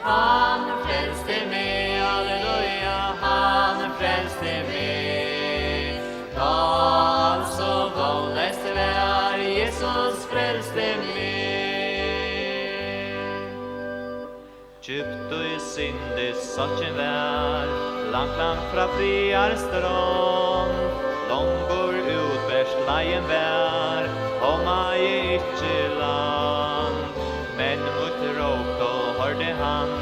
han frelste meg, halleluja, han frelste meg. Da altså voldest vær, Jesus frelste meg. Djupt og i syndes sakken vær, langt fra friar strån, långbor utberst leien vær, homma I ikke land. Men mot råk og hørte han,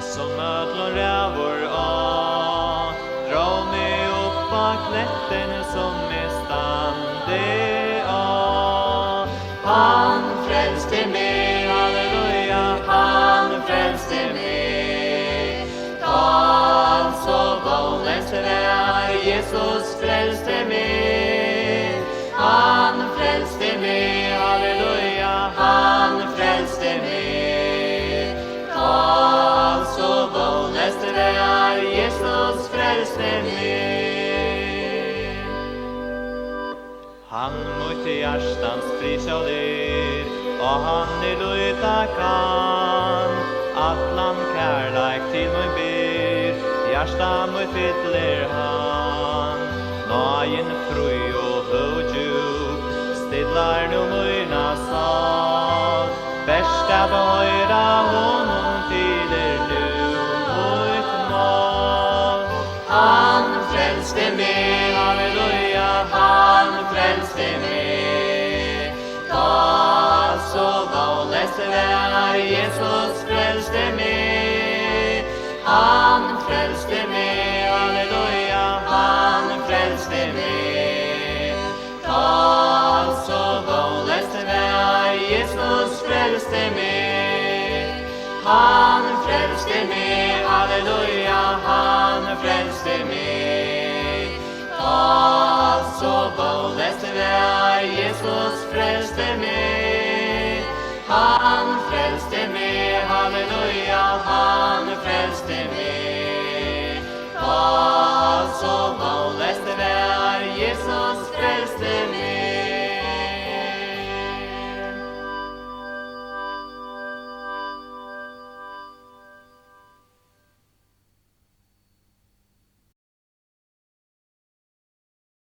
som ödlon rävor av, dra mig upp av kletten som stande av. Han frelste meg, halleluja, han frelste meg. Da altså voldest vær, Jesus frelste meg. Han frelste meg, halleluja, han frelste meg. Da altså voldest vær, Jesus frelste meg. Han mot hjärstans frisalir, og han lyta kan, atlan kärleik til min ber, hjärsta mot fytler han. Nagen fru og høgdjup, stidlar nu møyna sal, bäst av høyra honom tider nu mot mål. Han frelste meg, halleluja, han frelste meg. Da så voldest vær, Jesus frelste meg. Han frelste meg, halleluja, han frelste meg. Da så voldest vær, Jesus frelste meg. Han frelste meg, halleluja, han frelste meg. Da så voldest vær, Jesus frelste meg. Han